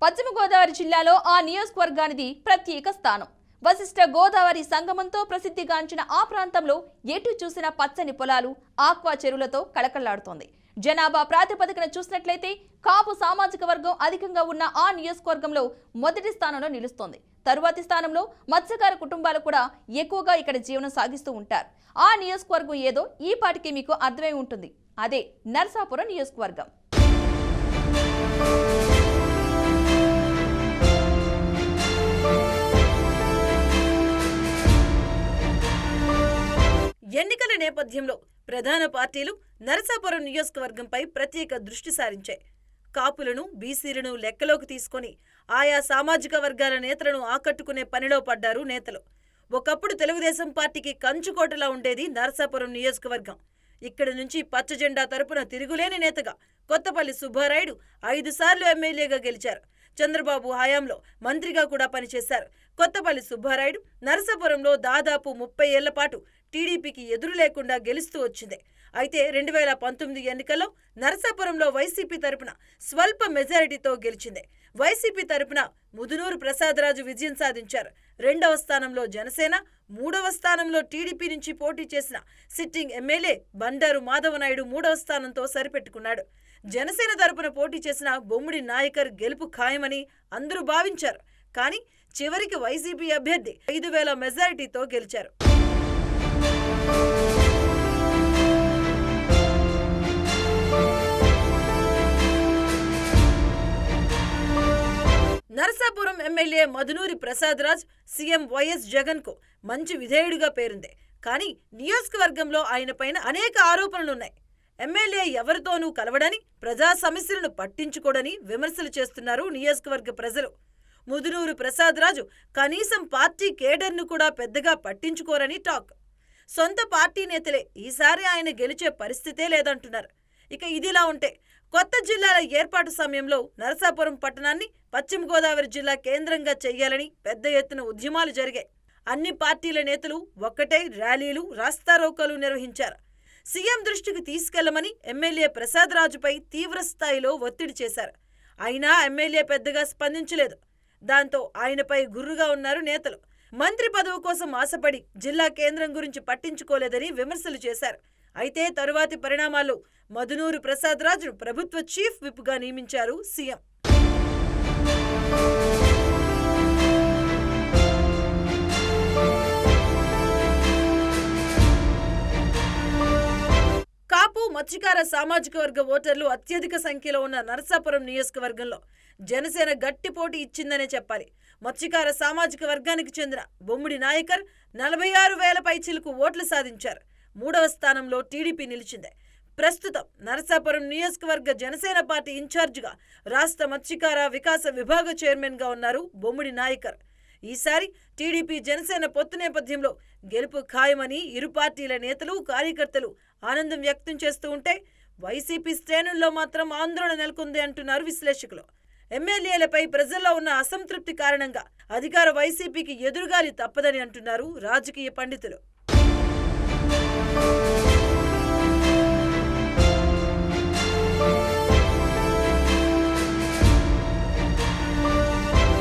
పశ్చిమ గోదావరి జిల్లాలో ఆ నియోజకవర్గానికి ప్రత్యేక స్థానం. వశిష్ఠ గోదావరి సంగమంతో ప్రసిద్ధిగాంచిన ఆ ప్రాంతంలో ఎటు చూసిన పచ్చని పొలాలు, ఆక్వా చెరువులతో కళకళలాడుతోంది. జనాభా ప్రాతిపదికన చూసినట్లయితే కాపు సామాజిక వర్గం అధికంగా ఉన్న ఆ నియోజకవర్గంలో మొదటి స్థానంలో నిలుస్తోంది. తరువాతి స్థానంలో మత్స్యకార కుటుంబాలు కూడా ఎక్కువగా ఇక్కడ జీవనం సాగిస్తూ ఉంటారు. ఆ నియోజకవర్గం ఏదో ఈ పాటికి మీకు అర్థమై ఉంటుంది. అదే నరసాపురం నియోజకవర్గం. ఎన్నికల నేపథ్యంలో ప్రధాన పార్టీలు నరసాపురం నియోజకవర్గంపై ప్రత్యేక దృష్టి సారించాయి. కాపులను, బీసీలను లెక్కలోకి తీసుకొని ఆయా సామాజిక వర్గాల నేతలను ఆకట్టుకునే పనిలో పడ్డారు నేతలు. ఒకప్పుడు తెలుగుదేశం పార్టీకి కంచుకోటలా ఉండేది నరసాపురం నియోజకవర్గం. ఇక్కడి నుంచి పచ్చ జెండా తరపున తిరుగులేని నేతగా కొత్తపల్లి సుబ్బారాయుడు 5 సార్లు ఎమ్మెల్యేగా గెలిచారు. చంద్రబాబు హయాంలో మంత్రిగా కూడా పనిచేశారు. కొత్తపల్లి సుబ్బారాయుడు నరసాపురంలో దాదాపు 30 ఏళ్ల పాటు టీడీపీకి ఎదురు లేకుండా గెలుస్తూ వచ్చింది. అయితే 2019 ఎన్నికల్లో నరసాపురంలో వైసీపీ తరపున స్వల్ప మెజారిటీతో గెలిచింది. వైసీపీ తరపున ముదునూరు ప్రసాదరాజు విజయం సాధించారు. 2వ స్థానంలో జనసేన, 3వ స్థానంలో టీడీపీ నుంచి పోటీ చేసిన సిట్టింగ్ ఎమ్మెల్యే బండారు మాధవనాయుడు 3వ స్థానంతో సరిపెట్టుకున్నాడు. జనసేన తరపున పోటీ చేసిన బొమ్మిడి నాయకర్ గెలుపు ఖాయమని అందరూ భావించారు. కానీ చివరికి వైసీపీ అభ్యర్థి 5,000 మెజారిటీతో గెలిచారు. Narasapuram MLA Madhunuri Prasadaraj CM YS Jagan కు మంచి విధేయుడిగా పేరుంది. కానీ నియోజకవర్గంలో ఆయన పైన అనేక ఆరోపణలున్నాయి. ఎమ్మెల్యే ఎవరితోనూ కలవడని, ప్రజా సమస్యలను పట్టించుకోడని విమర్శలు చేస్తున్నారు నియోజకవర్గ ప్రజలు. ముదునూరు ప్రసాదరాజు కనీసం పార్టీ కేడర్ను కూడా పెద్దగా పట్టించుకోరని టాక్. సొంత పార్టీ నేతలే ఈసారి ఆయన గెలిచే పరిస్థితే లేదంటున్నారు. ఇక ఇదిలా ఉంటే కొత్త జిల్లాల ఏర్పాటు సమయంలో నరసాపురం పట్టణాన్ని పశ్చిమ గోదావరి జిల్లా కేంద్రంగా చెయ్యాలని పెద్ద ఎత్తున ఉద్యమాలు జరిగాయి. అన్ని పార్టీల నేతలు ఒక్కటై ర్యాలీలు, రాస్తారోకోలు నిర్వహించారు. సీఎం దృష్టికి తీసుకెళ్లమని ఎమ్మెల్యే ప్రసాదరాజుపై తీవ్ర స్థాయిలో ఒత్తిడి చేశారు. అయినా ఎమ్మెల్యే పెద్దగా స్పందించలేదు. దాంతో ఆయనపై గుర్రుగా ఉన్నారు నేతలు. మంత్రి పదవి కోసం ఆశపడి జిల్లా కేంద్రం గురించి పట్టించుకోలేదని విమర్శలు చేశారు. అయితే తరువాతి పరిణామాల్లో మధునూరు ప్రసాదరాజును ప్రభుత్వ చీఫ్ విప్గా నియమించారు సీఎం. కాపు, మత్స్యకార సామాజిక వర్గ ఓటర్లు అత్యధిక సంఖ్యలో ఉన్న నరసాపురం నియోజకవర్గంలో జనసేన గట్టి పోటీ ఇచ్చిందనే చెప్పాలి. మత్స్యకార సామాజిక వర్గానికి చెందిన బొమ్మిడి నాయకర్ 46,000 పైచిలకు ఓట్లు సాధించారు. 3వ స్థానంలో టీడీపీ నిలిచింది. ప్రస్తుతం నరసాపురం నియోజకవర్గ జనసేన పార్టీ ఇన్ఛార్జిగా రాష్ట్ర మత్స్యకార వికాస విభాగ చైర్మన్గా ఉన్నారు బొమ్మిడి నాయకర్. ఈసారి టీడీపీ జనసేన పొత్తు నేపథ్యంలో గెలుపు ఖాయమని ఇరు పార్టీల నేతలు, కార్యకర్తలు ఆనందం వ్యక్తం చేస్తూ ఉంటే వైసీపీ శ్రేణుల్లో మాత్రం ఆందోళన నెలకొంది అంటున్నారు విశ్లేషకులు. ఎమ్మెల్యేలపై ప్రజల్లో ఉన్న అసంతృప్తి కారణంగా అధికార వైసీపీకి ఎదురుగాలి తప్పదని అంటున్నారు రాజకీయ పండితులు.